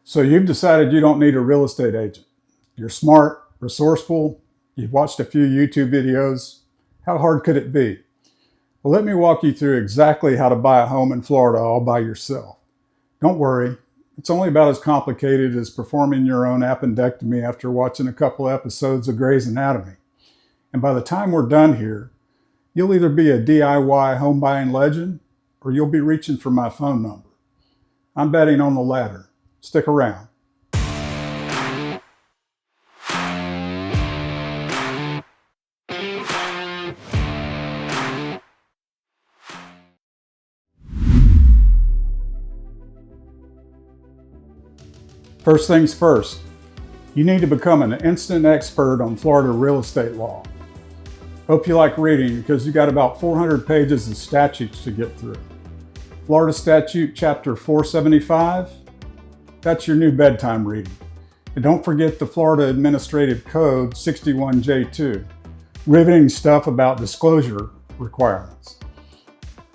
So you've decided you don't need a real estate agent. You're smart, resourceful, you've watched a few YouTube videos. How hard could it be? Well, let me walk you through exactly how to buy a home in Florida all by yourself. Don't worry, it's only about as complicated as performing your own appendectomy after watching a couple episodes of Grey's Anatomy. And by the time we're done here, you'll either be a DIY home buying legend or you'll be reaching for my phone number. I'm betting on the latter. Stick around. First things first, you need to become an instant expert on Florida real estate law. Hope you like reading because you got about 400 pages of statutes to get through. Florida Statute Chapter 475, that's your new bedtime reading. And don't forget the Florida Administrative Code 61J2, riveting stuff about disclosure requirements.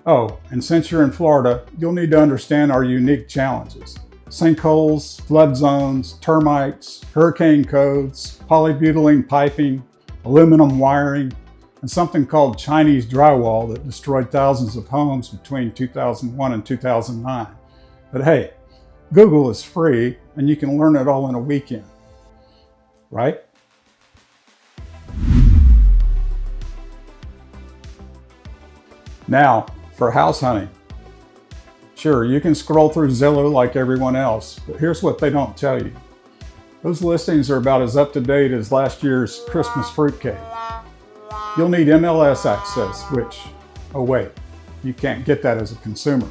Oh, and since you're in Florida, you'll need to understand our unique challenges. Sinkholes, flood zones, termites, hurricane codes, polybutylene piping, aluminum wiring, and something called Chinese drywall that destroyed thousands of homes between 2001 and 2009. But hey, Google is free and you can learn it all in a weekend, right? Now, for house hunting. Sure, you can scroll through Zillow like everyone else, but here's what they don't tell you. Those listings are about as up to date as last year's Christmas fruitcake. You'll need MLS access, which, oh wait, you can't get that as a consumer.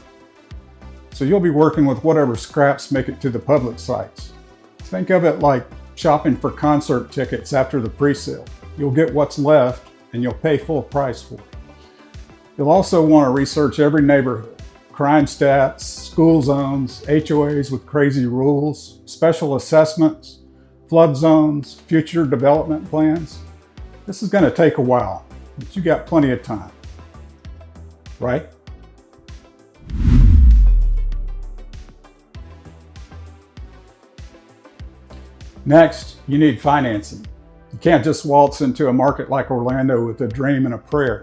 So you'll be working with whatever scraps make it to the public sites. Think of it like shopping for concert tickets after the pre-sale. You'll get what's left and you'll pay full price for it. You'll also want to research every neighborhood. Crime stats, school zones, HOAs with crazy rules, special assessments, flood zones, future development plans. This is going to take a while, but you got plenty of time, right? Next, you need financing. You can't just waltz into a market like Orlando with a dream and a prayer.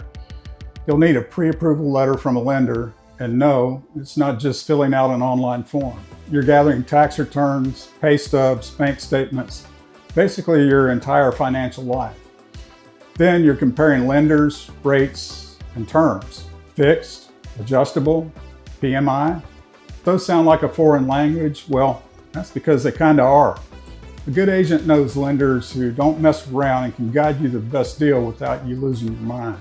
You'll need a pre-approval letter from a lender. And no, it's not just filling out an online form. You're gathering tax returns, pay stubs, bank statements, basically your entire financial life. Then you're comparing lenders, rates, and terms. Fixed, adjustable, PMI. Those sound like a foreign language. Well, that's because they kind of are. A good agent knows lenders who don't mess around and can guide you the best deal without you losing your mind.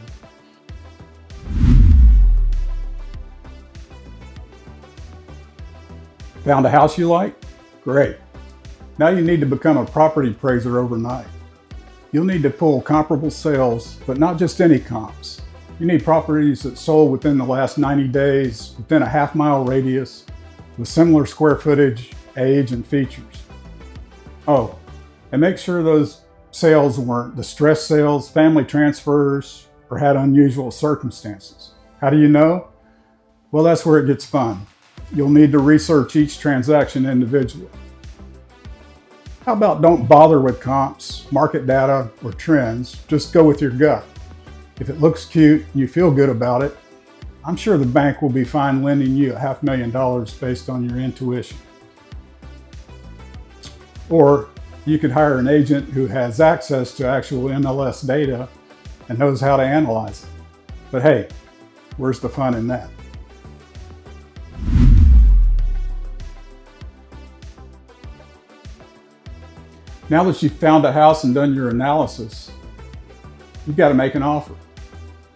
Found a house you like? Great. Now you need to become a property appraiser overnight. You'll need to pull comparable sales, but not just any comps. You need properties that sold within the last 90 days, within a half-mile radius, with similar square footage, age, and features. Oh, and make sure those sales weren't distressed sales, family transfers, or had unusual circumstances. How do you know? Well, that's where it gets fun. You'll need to research each transaction individually. How about don't bother with comps, market data, or trends, just go with your gut. If it looks cute and you feel good about it, I'm sure the bank will be fine lending you $500,000 based on your intuition. Or you could hire an agent who has access to actual MLS data and knows how to analyze it. But hey, where's the fun in that? Now that you've found a house and done your analysis, you've got to make an offer.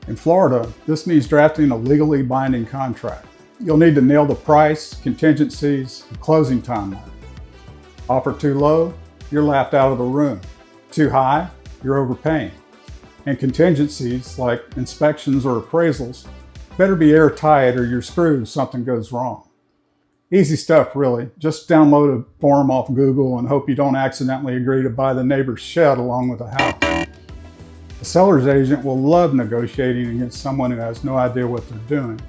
In Florida, this means drafting a legally binding contract. You'll need to nail the price, contingencies, and closing timeline. Offer too low, you're laughed out of the room. Too high, you're overpaying. And contingencies like inspections or appraisals better be airtight or you're screwed if something goes wrong. Easy stuff, really. Just download a form off Google and hope you don't accidentally agree to buy the neighbor's shed along with the house. A seller's agent will love negotiating against someone who has no idea what they're doing.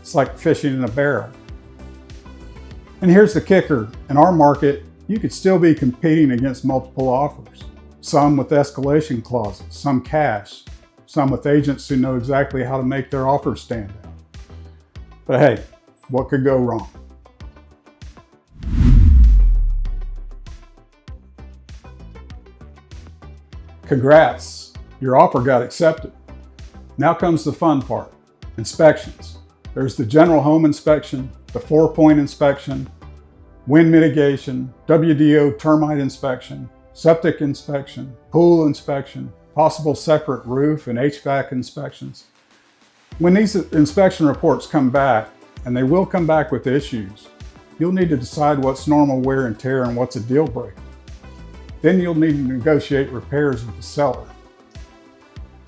It's like fishing in a barrel. And here's the kicker. In our market, you could still be competing against multiple offers. Some with escalation clauses, some cash, some with agents who know exactly how to make their offers stand out. But hey, what could go wrong? Congrats, your offer got accepted. Now comes the fun part, inspections. There's the general home inspection, the 4-point inspection, wind mitigation, WDO termite inspection, septic inspection, pool inspection, possible separate roof and HVAC inspections. When these inspection reports come back, and they will come back with issues, you'll need to decide what's normal wear and tear and what's a deal breaker. Then you'll need to negotiate repairs with the seller.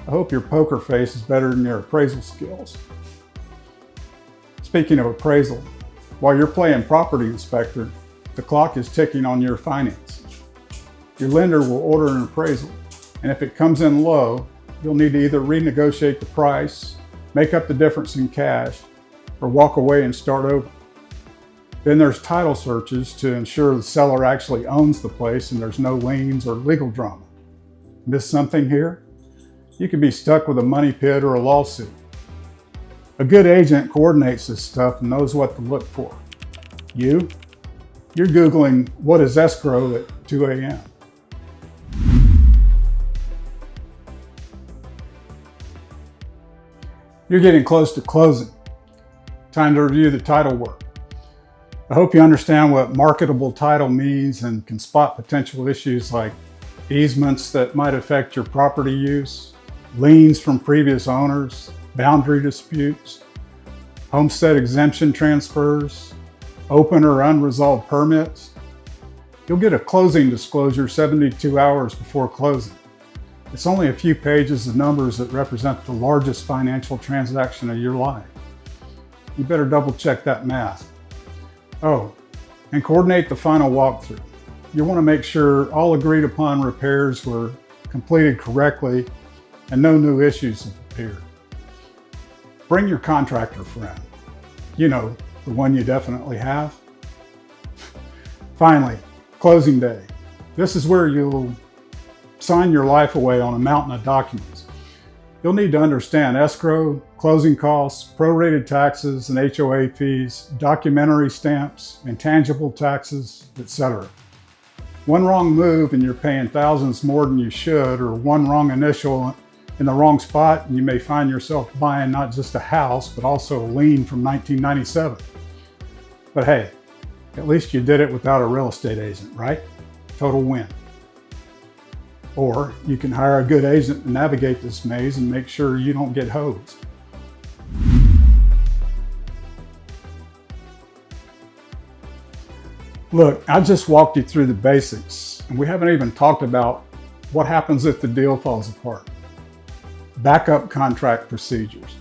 I hope your poker face is better than your appraisal skills. Speaking of appraisal, while you're playing property inspector, the clock is ticking on your finances. Your lender will order an appraisal, and if it comes in low, you'll need to either renegotiate the price, make up the difference in cash, or walk away and start over. Then there's title searches to ensure the seller actually owns the place and there's no liens or legal drama. Miss something here? You could be stuck with a money pit or a lawsuit. A good agent coordinates this stuff and knows what to look for. You're Googling what is escrow at 2 a.m. You're getting close to closing. Time to review the title work. I hope you understand what marketable title means and can spot potential issues like easements that might affect your property use, liens from previous owners, boundary disputes, homestead exemption transfers, open or unresolved permits. You'll get a closing disclosure 72 hours before closing. It's only a few pages of numbers that represent the largest financial transaction of your life. You better double check that math. Oh, and coordinate the final walkthrough. You want to make sure all agreed upon repairs were completed correctly and no new issues have appeared. Bring your contractor friend. You know, the one you definitely have. Finally, closing day. This is where you'll sign your life away on a mountain of documents. You'll need to understand escrow, closing costs, prorated taxes and HOA fees, documentary stamps, intangible taxes, etc. One wrong move and you're paying thousands more than you should, or one wrong initial in the wrong spot, and you may find yourself buying not just a house, but also a lien from 1997. But hey, at least you did it without a real estate agent, right? Total win. Or you can hire a good agent to navigate this maze and make sure you don't get hosed. Look, I just walked you through the basics, and we haven't even talked about what happens if the deal falls apart. Backup contract procedures,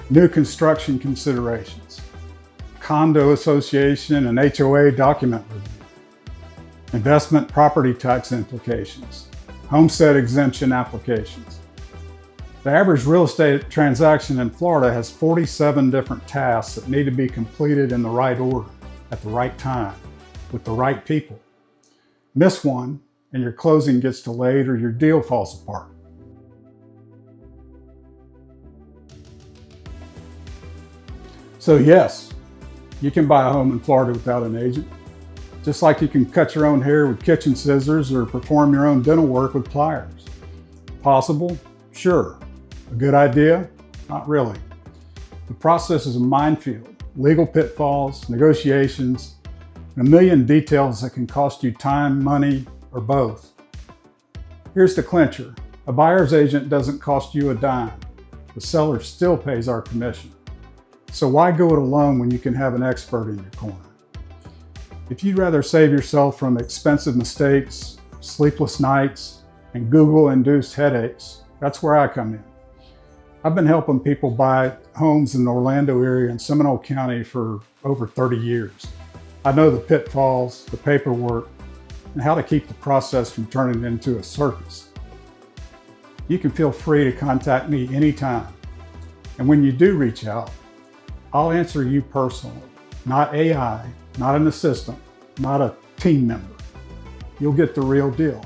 new construction considerations, condo association and HOA document review, investment property tax implications, homestead exemption applications. The average real estate transaction in Florida has 47 different tasks that need to be completed in the right order, at the right time, with the right people. Miss one, and your closing gets delayed or your deal falls apart. So yes, you can buy a home in Florida without an agent. Just like you can cut your own hair with kitchen scissors or perform your own dental work with pliers. Possible? Sure. A good idea? Not really. The process is a minefield, legal pitfalls, negotiations, and a million details that can cost you time, money, or both. Here's the clincher. A buyer's agent doesn't cost you a dime. The seller still pays our commission. So why go it alone when you can have an expert in your corner? If you'd rather save yourself from expensive mistakes, sleepless nights, and Google-induced headaches, that's where I come in. I've been helping people buy homes in the Orlando area and Seminole County for over 30 years. I know the pitfalls, the paperwork, and how to keep the process from turning into a circus. You can feel free to contact me anytime. And when you do reach out, I'll answer you personally, not AI not an assistant, not a team member. You'll get the real deal.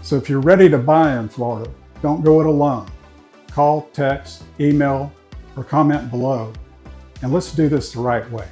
So if you're ready to buy in Florida, don't go it alone. Call, text, email, or comment below, and let's do this the right way.